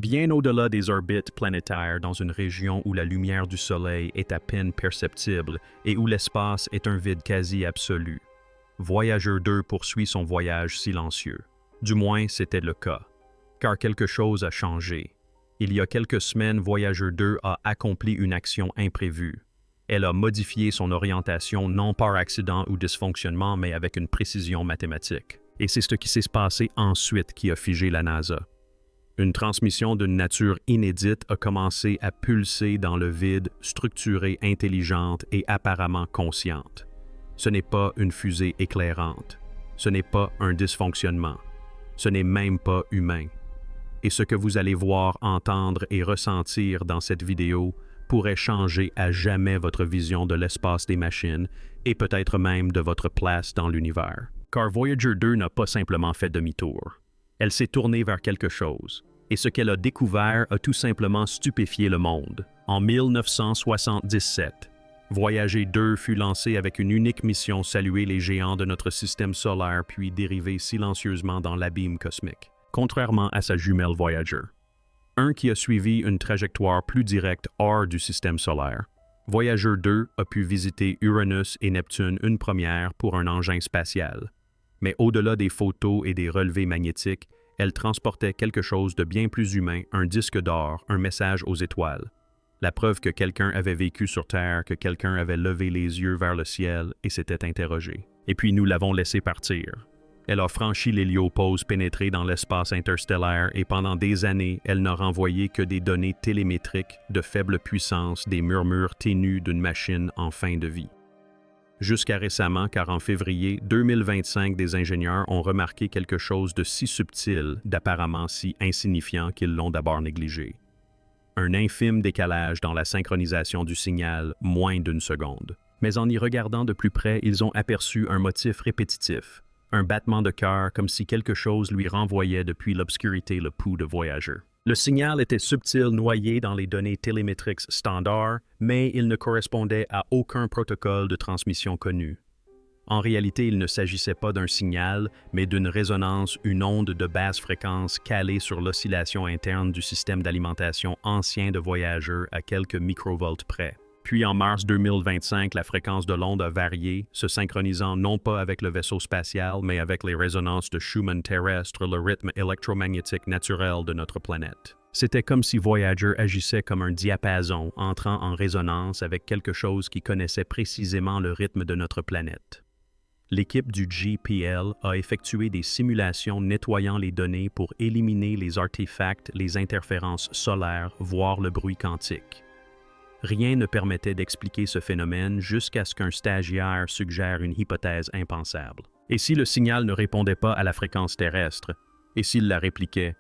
bien au-delà des orbites planétaires dans une région où la lumière du Soleil est à peine perceptible et où l'espace est un vide quasi absolu. Voyager 2 poursuit son voyage silencieux. Du moins, c'était le cas. Car quelque chose a changé. Il y a quelques semaines, Voyager 2 a accompli une action imprévue. Elle a modifié son orientation non par accident ou dysfonctionnement, mais avec une précision mathématique. Et c'est ce qui s'est passé ensuite qui a figé la NASA. Une transmission d'une nature inédite a commencé à pulser dans le vide, structurée, intelligente et apparemment consciente. Ce n'est pas une fusée éclairante. Ce n'est pas un dysfonctionnement. Ce n'est même pas humain. Et ce que vous allez voir, entendre et ressentir dans cette vidéo pourrait changer à jamais votre vision de l'espace des machines et peut-être même de votre place dans l'univers. Car Voyager 2 n'a pas simplement fait demi-tour. Elle s'est tournée vers quelque chose. Et ce qu'elle a découvert a tout simplement stupéfié le monde. En 1977, Voyager 2 fut lancé avec une unique mission: saluer les géants de notre système solaire puis dériver silencieusement dans l'abîme cosmique. Contrairement à sa jumelle Voyager. Un qui a suivi une trajectoire plus directe hors du système solaire. Voyager 2 a pu visiter Uranus et Neptune une première pour un engin spatial. Mais au-delà des photos et des relevés magnétiques, elle transportait quelque chose de bien plus humain, un disque d'or, un message aux étoiles. La preuve que quelqu'un avait vécu sur Terre, que quelqu'un avait levé les yeux vers le ciel et s'était interrogé. Et puis nous l'avons laissé partir. Elle a franchi l'héliopause, pénétré dans l'espace interstellaire et pendant des années, elle n'a renvoyé que des données télémétriques de faible puissance, des murmures ténus d'une machine en fin de vie. Jusqu'à récemment, car en février 2025, des ingénieurs ont remarqué quelque chose de si subtil, d'apparemment si insignifiant qu'ils l'ont d'abord négligé. Un infime décalage dans la synchronisation du signal, moins d'une seconde. Mais en y regardant de plus près, ils ont aperçu un motif répétitif. Un battement de cœur comme si quelque chose lui renvoyait depuis l'obscurité le pouls de Voyager. Le signal était subtil, noyé dans les données télémétriques standards, mais il ne correspondait à aucun protocole de transmission connu. En réalité, il ne s'agissait pas d'un signal, mais d'une résonance, une onde de basse fréquence calée sur l'oscillation interne du système d'alimentation ancien de Voyager à quelques microvolts près. Puis en mars 2025, la fréquence de l'onde a varié, se synchronisant non pas avec le vaisseau spatial, mais avec les résonances de Schumann terrestres, le rythme électromagnétique naturel de notre planète. C'était comme si Voyager agissait comme un diapason, entrant en résonance avec quelque chose qui connaissait précisément le rythme de notre planète. L'équipe du JPL a effectué des simulations nettoyant les données pour éliminer les artefacts, les interférences solaires, voire le bruit quantique. Rien ne permettait d'expliquer ce phénomène jusqu'à ce qu'un stagiaire suggère une hypothèse impensable. Et si le signal ne répondait pas à la fréquence terrestre? Et s'il la répliquait?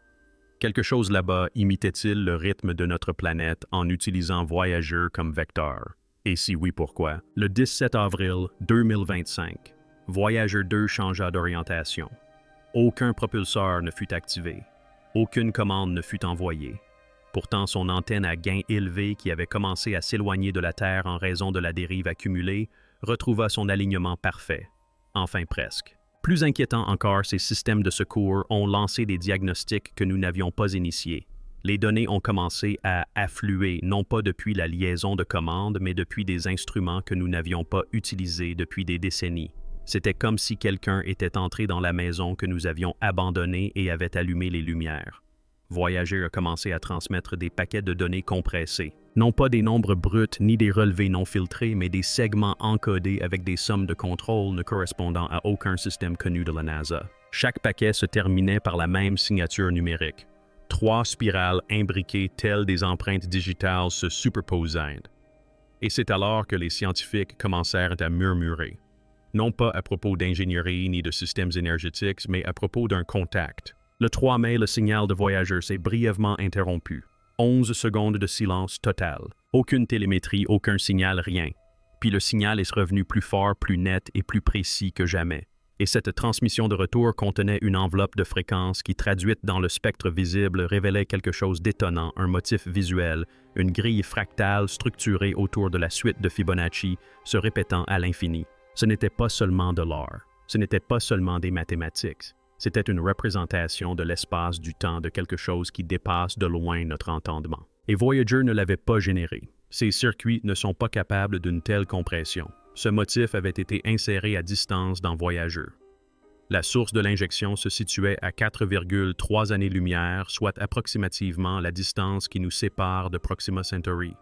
Quelque chose là-bas imitait-il le rythme de notre planète en utilisant Voyager comme vecteur? Et si oui, pourquoi? Le 17 avril 2025, Voyager 2 changea d'orientation. Aucun propulseur ne fut activé. Aucune commande ne fut envoyée. Pourtant, son antenne à gain élevé qui avait commencé à s'éloigner de la Terre en raison de la dérive accumulée retrouva son alignement parfait. Enfin presque. Plus inquiétant encore, ces systèmes de secours ont lancé des diagnostics que nous n'avions pas initiés. Les données ont commencé à affluer, non pas depuis la liaison de commande, mais depuis des instruments que nous n'avions pas utilisés depuis des décennies. C'était comme si quelqu'un était entré dans la maison que nous avions abandonnée et avait allumé les lumières. Voyager a commencé à transmettre des paquets de données compressés. Non pas des nombres bruts ni des relevés non filtrés, mais des segments encodés avec des sommes de contrôle ne correspondant à aucun système connu de la NASA. Chaque paquet se terminait par la même signature numérique. 3 spirales imbriquées telles des empreintes digitales se superposaient. Et c'est alors que les scientifiques commencèrent à murmurer. Non pas à propos d'ingénierie ni de systèmes énergétiques, mais à propos d'un contact. Le 3 mai, le signal de Voyager s'est brièvement interrompu. 11 secondes de silence total. Aucune télémétrie, aucun signal, rien. Puis le signal est revenu plus fort, plus net et plus précis que jamais. Et cette transmission de retour contenait une enveloppe de fréquences qui, traduite dans le spectre visible, révélait quelque chose d'étonnant, un motif visuel, une grille fractale structurée autour de la suite de Fibonacci, se répétant à l'infini. Ce n'était pas seulement de l'art. Ce n'était pas seulement des mathématiques. C'était une représentation de l'espace du temps de quelque chose qui dépasse de loin notre entendement. Et Voyager ne l'avait pas généré. Ces circuits ne sont pas capables d'une telle compression. Ce motif avait été inséré à distance dans Voyager. La source de l'injection se situait à 4,3 années-lumière, soit approximativement la distance qui nous sépare de Proxima Centauri.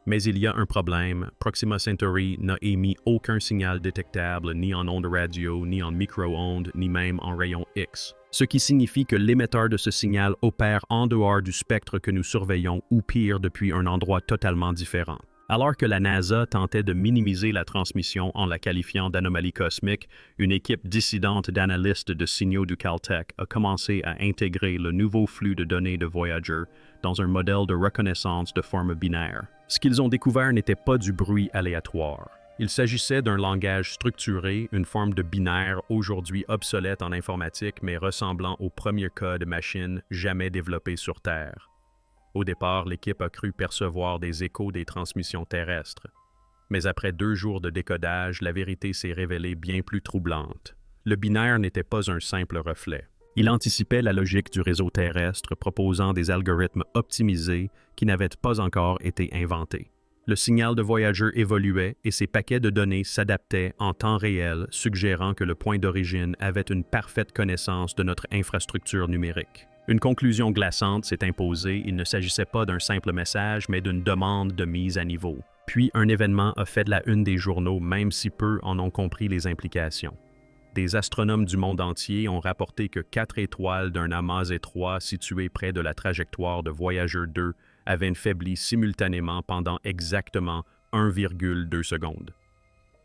Mais il y a un problème, Proxima Centauri n'a émis aucun signal détectable ni en ondes radio, ni en micro-ondes, ni même en rayons X. Ce qui signifie que l'émetteur de ce signal opère en dehors du spectre que nous surveillons ou pire depuis un endroit totalement différent. Alors que la NASA tentait de minimiser la transmission en la qualifiant d'anomalie cosmique, une équipe dissidente d'analystes de signaux du Caltech a commencé à intégrer le nouveau flux de données de Voyager dans un modèle de reconnaissance de forme binaire. Ce qu'ils ont découvert n'était pas du bruit aléatoire. Il s'agissait d'un langage structuré, une forme de binaire aujourd'hui obsolète en informatique mais ressemblant au premier code machine jamais développé sur Terre. Au départ, l'équipe a cru percevoir des échos des transmissions terrestres. Mais après 2 jours de décodage, la vérité s'est révélée bien plus troublante. Le binaire n'était pas un simple reflet. Il anticipait la logique du réseau terrestre, proposant des algorithmes optimisés qui n'avaient pas encore été inventés. Le signal de Voyager évoluait et ses paquets de données s'adaptaient en temps réel, suggérant que le point d'origine avait une parfaite connaissance de notre infrastructure numérique. Une conclusion glaçante s'est imposée, il ne s'agissait pas d'un simple message, mais d'une demande de mise à niveau. Puis un événement a fait de la une des journaux, même si peu en ont compris les implications. Des astronomes du monde entier ont rapporté que 4 étoiles d'un amas étroit situé près de la trajectoire de Voyager 2 avaient faibli simultanément pendant exactement 1,2 secondes.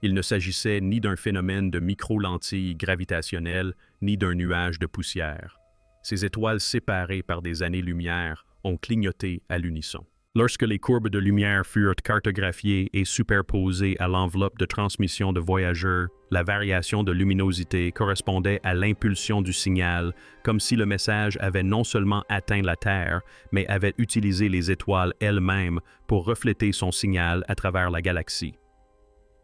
Il ne s'agissait ni d'un phénomène de micro-lentilles gravitationnelles, ni d'un nuage de poussière. Ces étoiles séparées par des années-lumière ont clignoté à l'unisson. Lorsque les courbes de lumière furent cartographiées et superposées à l'enveloppe de transmission de Voyager, la variation de luminosité correspondait à l'impulsion du signal, comme si le message avait non seulement atteint la Terre, mais avait utilisé les étoiles elles-mêmes pour refléter son signal à travers la galaxie.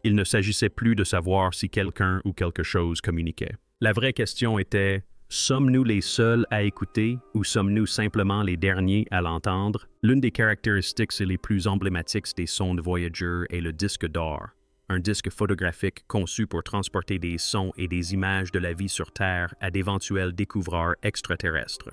Il ne s'agissait plus de savoir si quelqu'un ou quelque chose communiquait. La vraie question était: sommes-nous les seuls à écouter ou sommes-nous simplement les derniers à l'entendre? L'une des caractéristiques les plus emblématiques des sondes Voyager est le disque d'or, un disque photographique conçu pour transporter des sons et des images de la vie sur Terre à d'éventuels découvreurs extraterrestres.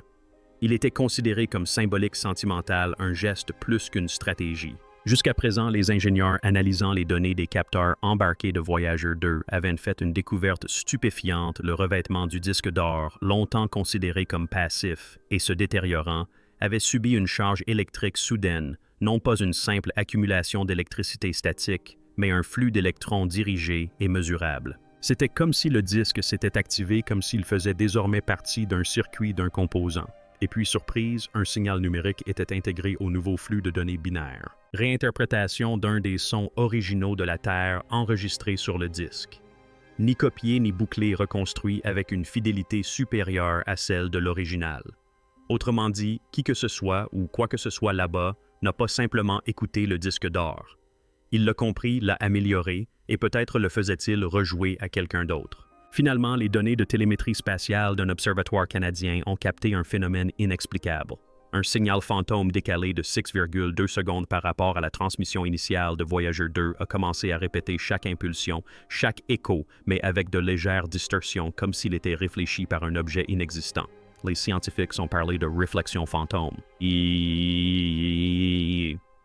Il était considéré comme symbolique sentimental, un geste plus qu'une stratégie. Jusqu'à présent, les ingénieurs analysant les données des capteurs embarqués de Voyager 2 avaient fait une découverte stupéfiante, le revêtement du disque d'or, longtemps considéré comme passif et se détériorant, avait subi une charge électrique soudaine, non pas une simple accumulation d'électricité statique, mais un flux d'électrons dirigé et mesurable. C'était comme si le disque s'était activé, comme s'il faisait désormais partie d'un circuit d'un composant. Et puis, surprise, un signal numérique était intégré au nouveau flux de données binaires. Réinterprétation d'un des sons originaux de la Terre enregistrés sur le disque. Ni copié ni bouclé reconstruit avec une fidélité supérieure à celle de l'original. Autrement dit, qui que ce soit ou quoi que ce soit là-bas n'a pas simplement écouté le disque d'or. Il l'a compris, l'a amélioré, et peut-être le faisait-il rejouer à quelqu'un d'autre. Finalement, les données de télémétrie spatiale d'un observatoire canadien ont capté un phénomène inexplicable. Un signal fantôme décalé de 6,2 secondes par rapport à la transmission initiale de Voyager 2 a commencé à répéter chaque impulsion, chaque écho, mais avec de légères distorsions, comme s'il était réfléchi par un objet inexistant. Les scientifiques ont parlé de réflexion fantôme.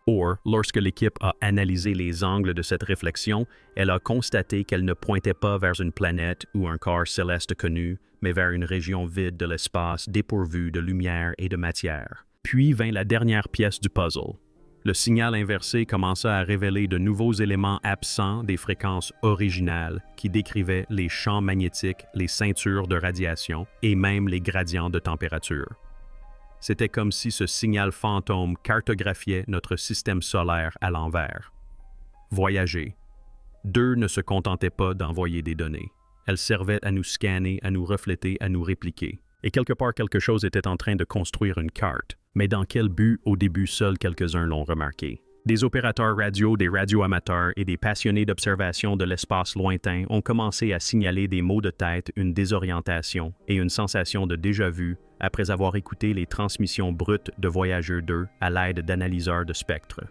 Or, lorsque l'équipe a analysé les angles de cette réflexion, elle a constaté qu'elle ne pointait pas vers une planète ou un corps céleste connu, mais vers une région vide de l'espace dépourvue de lumière et de matière. Puis vint la dernière pièce du puzzle. Le signal inversé commença à révéler de nouveaux éléments absents des fréquences originales qui décrivaient les champs magnétiques, les ceintures de radiation et même les gradients de température. C'était comme si ce signal fantôme cartographiait notre système solaire à l'envers. Voyager. 2 ne se contentait pas d'envoyer des données. Elle servait à nous scanner, à nous refléter, à nous répliquer. Et quelque part, quelque chose était en train de construire une carte. Mais dans quel but, au début, seuls quelques-uns l'ont remarqué. Des opérateurs radio, des radioamateurs et des passionnés d'observation de l'espace lointain ont commencé à signaler des maux de tête, une désorientation et une sensation de déjà-vu après avoir écouté les transmissions brutes de Voyager 2 à l'aide d'analyseurs de spectres.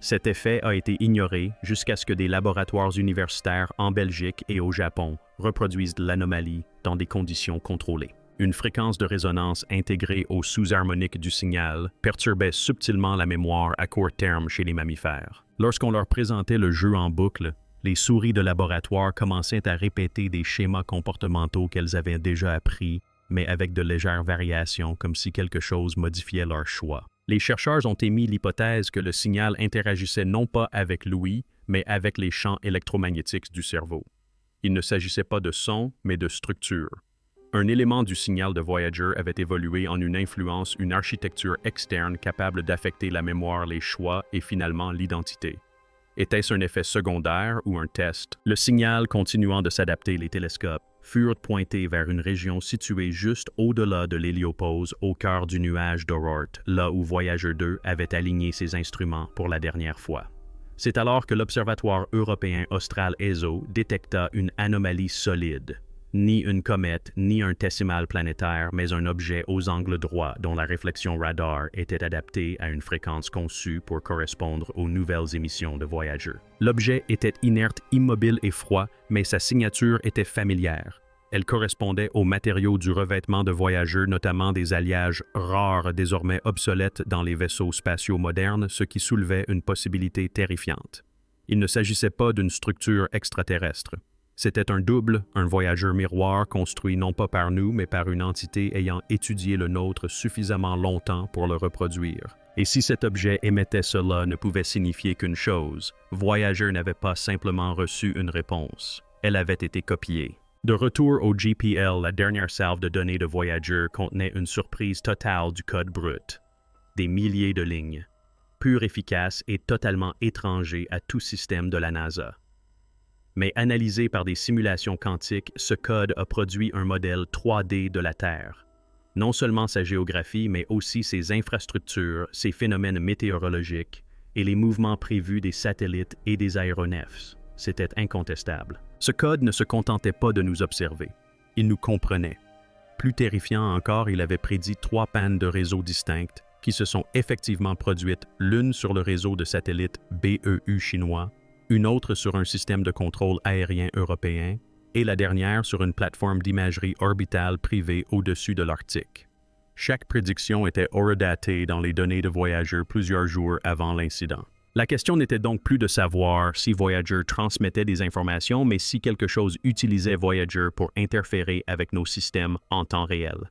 Cet effet a été ignoré jusqu'à ce que des laboratoires universitaires en Belgique et au Japon reproduisent l'anomalie dans des conditions contrôlées. Une fréquence de résonance intégrée au sous-harmonique du signal perturbait subtilement la mémoire à court terme chez les mammifères. Lorsqu'on leur présentait le jeu en boucle, les souris de laboratoire commençaient à répéter des schémas comportementaux qu'elles avaient déjà appris, mais avec de légères variations, comme si quelque chose modifiait leur choix. Les chercheurs ont émis l'hypothèse que le signal interagissait non pas avec l'ouïe, mais avec les champs électromagnétiques du cerveau. Il ne s'agissait pas de son, mais de structure. Un élément du signal de Voyager avait évolué en une influence, une architecture externe capable d'affecter la mémoire, les choix et finalement l'identité. Était-ce un effet secondaire ou un test? Le signal continuant de s'adapter, les télescopes furent pointés vers une région située juste au-delà de l'héliopause, au cœur du nuage d'Oort, là où Voyager 2 avait aligné ses instruments pour la dernière fois. C'est alors que l'Observatoire européen austral ESO détecta une anomalie solide. Ni une comète, ni un tessimal planétaire, mais un objet aux angles droits dont la réflexion radar était adaptée à une fréquence conçue pour correspondre aux nouvelles émissions de Voyager. L'objet était inerte, immobile et froid, mais sa signature était familière. Elle correspondait aux matériaux du revêtement de Voyager, notamment des alliages rares désormais obsolètes dans les vaisseaux spatiaux modernes, ce qui soulevait une possibilité terrifiante. Il ne s'agissait pas d'une structure extraterrestre. C'était un double, un voyageur miroir construit non pas par nous, mais par une entité ayant étudié le nôtre suffisamment longtemps pour le reproduire. Et si cet objet émettait cela ne pouvait signifier qu'une chose, Voyager n'avait pas simplement reçu une réponse, elle avait été copiée. De retour au GPL, la dernière salve de données de Voyager contenait une surprise totale du code brut. Des milliers de lignes, pur efficace et totalement étranger à tout système de la NASA. Mais analysé par des simulations quantiques, ce code a produit un modèle 3D de la Terre. Non seulement sa géographie, mais aussi ses infrastructures, ses phénomènes météorologiques et les mouvements prévus des satellites et des aéronefs. C'était incontestable. Ce code ne se contentait pas de nous observer. Il nous comprenait. Plus terrifiant encore, il avait prédit 3 pannes de réseaux distinctes qui se sont effectivement produites, l'une sur le réseau de satellites BEU chinois, une autre sur un système de contrôle aérien européen et la dernière sur une plateforme d'imagerie orbitale privée au-dessus de l'Arctique. Chaque prédiction était horodatée dans les données de Voyager plusieurs jours avant l'incident. La question n'était donc plus de savoir si Voyager transmettait des informations, mais si quelque chose utilisait Voyager pour interférer avec nos systèmes en temps réel.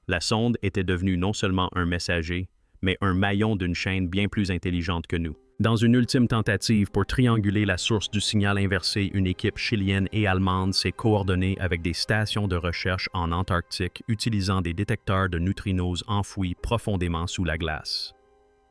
La sonde était devenue non seulement un messager, mais un maillon d'une chaîne bien plus intelligente que nous. Dans une ultime tentative pour trianguler la source du signal inversé, une équipe chilienne et allemande s'est coordonnée avec des stations de recherche en Antarctique utilisant des détecteurs de neutrinos enfouis profondément sous la glace.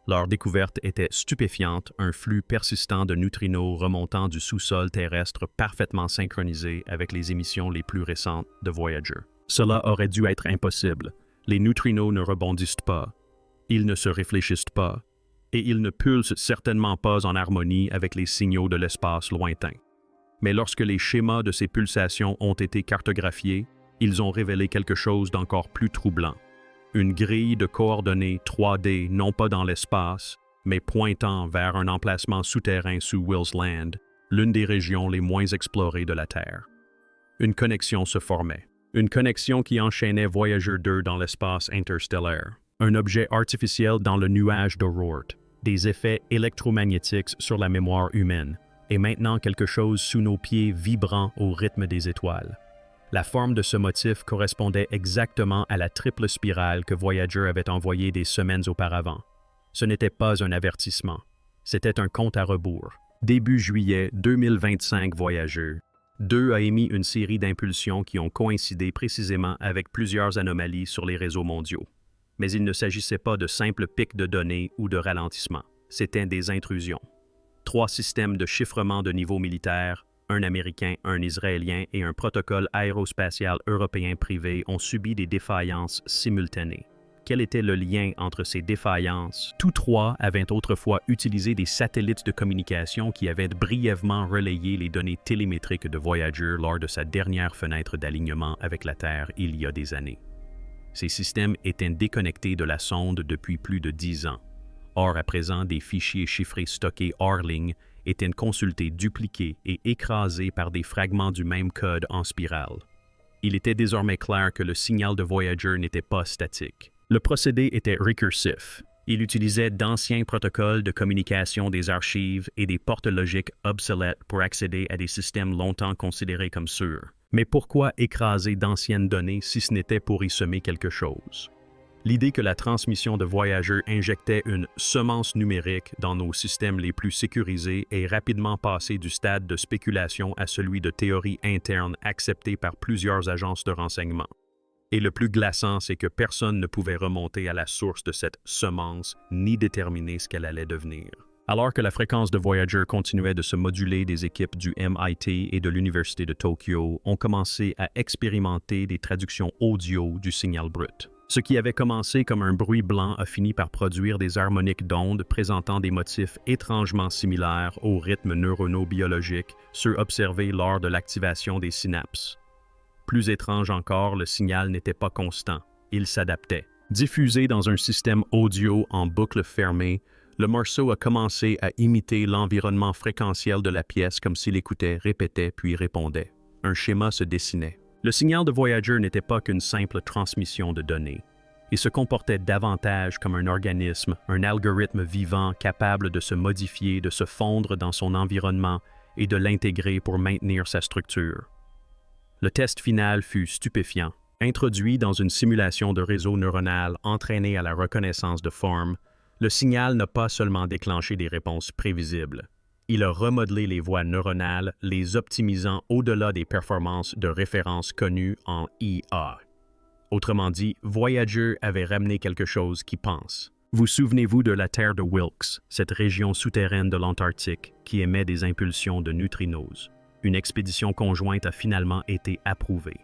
Leur découverte était stupéfiante, un flux persistant de neutrinos remontant du sous-sol terrestre parfaitement synchronisé avec les émissions les plus récentes de Voyager. Cela aurait dû être impossible. Les neutrinos ne rebondissent pas, ils ne se réfléchissent pas, et ils ne pulsent certainement pas en harmonie avec les signaux de l'espace lointain. Mais lorsque les schémas de ces pulsations ont été cartographiés, ils ont révélé quelque chose d'encore plus troublant. Une grille de coordonnées 3D non pas dans l'espace, mais pointant vers un emplacement souterrain sous Wills Land, l'une des régions les moins explorées de la Terre. Une connexion se formait. Une connexion qui enchaînait Voyager 2 dans l'espace interstellaire. Un objet artificiel dans le nuage d'Oort, des effets électromagnétiques sur la mémoire humaine, et maintenant quelque chose sous nos pieds vibrant au rythme des étoiles. La forme de ce motif correspondait exactement à la triple spirale que Voyager avait envoyée des semaines auparavant. Ce n'était pas un avertissement, c'était un compte à rebours. Début juillet 2025, Voyager 2 a émis une série d'impulsions qui ont coïncidé précisément avec plusieurs anomalies sur les réseaux mondiaux. Mais il ne s'agissait pas de simples pics de données ou de ralentissements. C'étaient des intrusions. 3 systèmes de chiffrement de niveau militaire, un américain, un israélien et un protocole aérospatial européen privé ont subi des défaillances simultanées. quel était le lien entre ces défaillances. Tous trois avaient autrefois utilisé des satellites de communication qui avaient brièvement relayé les données télémétriques de Voyager lors de sa dernière fenêtre d'alignement avec la Terre il y a des années. Ces systèmes étaient déconnectés de la sonde depuis plus de 10 ans. Or, à présent, des fichiers chiffrés stockés hors ligne étaient consultés, dupliqués et écrasés par des fragments du même code en spirale. Il était désormais clair que le signal de Voyager n'était pas statique. Le procédé était récursif. Il utilisait d'anciens protocoles de communication des archives et des portes logiques obsolètes pour accéder à des systèmes longtemps considérés comme sûrs. Mais pourquoi écraser d'anciennes données si ce n'était pour y semer quelque chose? L'idée que la transmission de Voyager injectait une semence numérique dans nos systèmes les plus sécurisés est rapidement passée du stade de spéculation à celui de théorie interne acceptée par plusieurs agences de renseignement. Et le plus glaçant, c'est que personne ne pouvait remonter à la source de cette semence ni déterminer ce qu'elle allait devenir. Alors que la fréquence de Voyager continuait de se moduler, des équipes du MIT et de l'Université de Tokyo ont commencé à expérimenter des traductions audio du signal brut. Ce qui avait commencé comme un bruit blanc a fini par produire des harmoniques d'ondes présentant des motifs étrangement similaires aux rythmes neuronaux biologiques, ceux observés lors de l'activation des synapses. Plus étrange encore, le signal n'était pas constant, il s'adaptait. Diffusé dans un système audio en boucle fermée, le morceau a commencé à imiter l'environnement fréquentiel de la pièce comme s'il écoutait, répétait puis répondait. Un schéma se dessinait. Le signal de Voyager n'était pas qu'une simple transmission de données. Il se comportait davantage comme un organisme, un algorithme vivant capable de se modifier, de se fondre dans son environnement et de l'intégrer pour maintenir sa structure. Le test final fut stupéfiant. Introduit dans une simulation de réseau neuronal entraîné à la reconnaissance de forme, le signal n'a pas seulement déclenché des réponses prévisibles. Il a remodelé les voies neuronales, les optimisant au-delà des performances de référence connues en IA. Autrement dit, Voyager avait ramené quelque chose qui pense. Vous souvenez-vous de la Terre de Wilkes, cette région souterraine de l'Antarctique qui émet des impulsions de neutrinos? Une expédition conjointe a finalement été approuvée.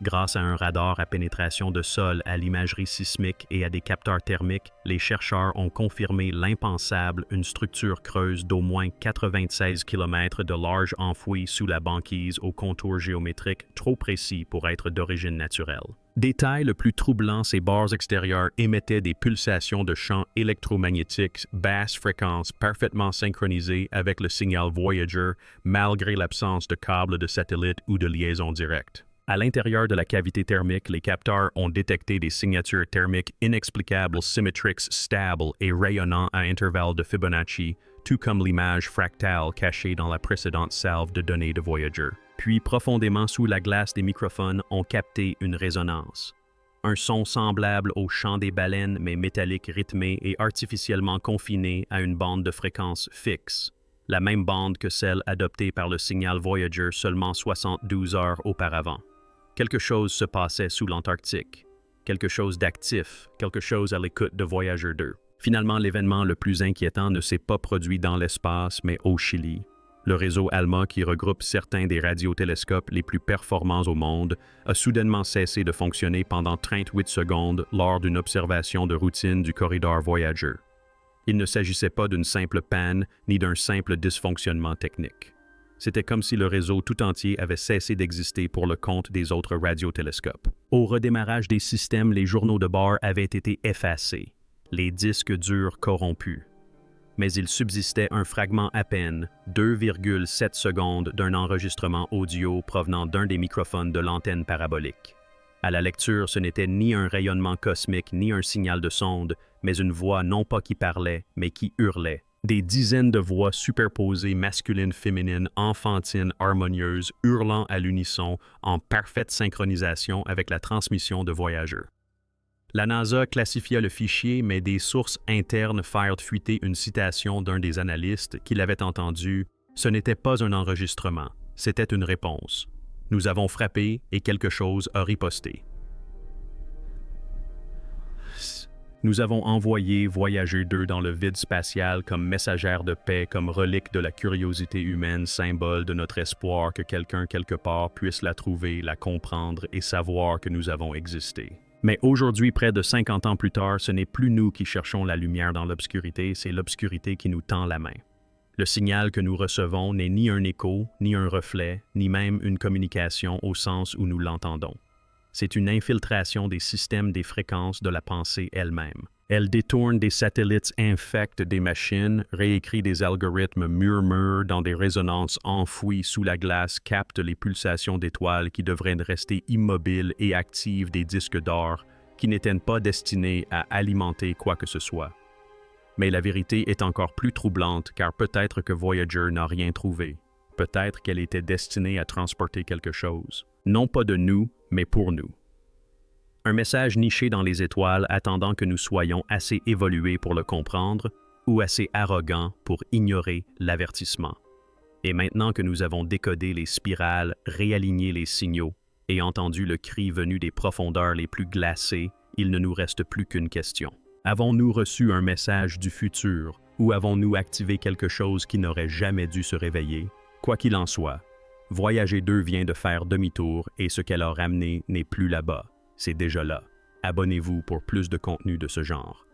Grâce à un radar à pénétration de sol, à l'imagerie sismique et à des capteurs thermiques, les chercheurs ont confirmé l'impensable, une structure creuse d'au moins 96 km de large enfouie sous la banquise aux contours géométriques trop précis pour être d'origine naturelle. Détail le plus troublant, ces barres extérieures émettaient des pulsations de champs électromagnétiques basse fréquence parfaitement synchronisées avec le signal Voyager, malgré l'absence de câbles de satellite ou de liaison directe. À l'intérieur de la cavité thermique, les capteurs ont détecté des signatures thermiques inexplicables, symmetriques, stables et rayonnant à intervalles de Fibonacci, tout comme l'image fractale cachée dans la précédente salve de données de Voyager. Puis, profondément sous la glace des microphones, ont capté une résonance. Un son semblable au chant des baleines, mais métallique, rythmé et artificiellement confiné à une bande de fréquence fixe. La même bande que celle adoptée par le signal Voyager seulement 72 heures auparavant. Quelque chose se passait sous l'Antarctique, quelque chose d'actif, quelque chose à l'écoute de Voyager 2. Finalement, l'événement le plus inquiétant ne s'est pas produit dans l'espace, mais au Chili. Le réseau ALMA, qui regroupe certains des radiotélescopes les plus performants au monde, a soudainement cessé de fonctionner pendant 38 secondes lors d'une observation de routine du corridor Voyager. Il ne s'agissait pas d'une simple panne ni d'un simple dysfonctionnement technique. C'était comme si le réseau tout entier avait cessé d'exister pour le compte des autres radiotélescopes. Au redémarrage des systèmes, les journaux de bord avaient été effacés, les disques durs corrompus. Mais il subsistait un fragment à peine, 2,7 secondes d'un enregistrement audio provenant d'un des microphones de l'antenne parabolique. À la lecture, ce n'était ni un rayonnement cosmique ni un signal de sonde, mais une voix non pas qui parlait, mais qui hurlait. Des dizaines de voix superposées masculines, féminines, enfantines, harmonieuses, hurlant à l'unisson, en parfaite synchronisation avec la transmission de Voyager. La NASA classifia le fichier, mais des sources internes firent fuiter une citation d'un des analystes qui l'avait entendu. « Ce n'était pas un enregistrement, c'était une réponse. Nous avons frappé et quelque chose a riposté. » Nous avons envoyé Voyager 2 dans le vide spatial comme messagère de paix, comme relique de la curiosité humaine, symbole de notre espoir que quelqu'un quelque part puisse la trouver, la comprendre et savoir que nous avons existé. Mais aujourd'hui, près de 50 ans plus tard, ce n'est plus nous qui cherchons la lumière dans l'obscurité, c'est l'obscurité qui nous tend la main. Le signal que nous recevons n'est ni un écho, ni un reflet, ni même une communication au sens où nous l'entendons. C'est une infiltration des systèmes des fréquences de la pensée elle-même. Elle détourne des satellites infects des machines, réécrit des algorithmes murmures dans des résonances enfouies sous la glace, capte les pulsations d'étoiles qui devraient rester immobiles et active des disques d'or qui n'étaient pas destinés à alimenter quoi que ce soit. Mais la vérité est encore plus troublante car peut-être que Voyager n'a rien trouvé. Peut-être qu'elle était destinée à transporter quelque chose. Non pas de nous, mais pour nous. Un message niché dans les étoiles attendant que nous soyons assez évolués pour le comprendre ou assez arrogants pour ignorer l'avertissement. Et maintenant que nous avons décodé les spirales, réaligné les signaux et entendu le cri venu des profondeurs les plus glacées, il ne nous reste plus qu'une question. Avons-nous reçu un message du futur ou avons-nous activé quelque chose qui n'aurait jamais dû se réveiller? Quoi qu'il en soit, Voyager 2 vient de faire demi-tour et ce qu'elle a ramené n'est plus là-bas, c'est déjà là. Abonnez-vous pour plus de contenu de ce genre.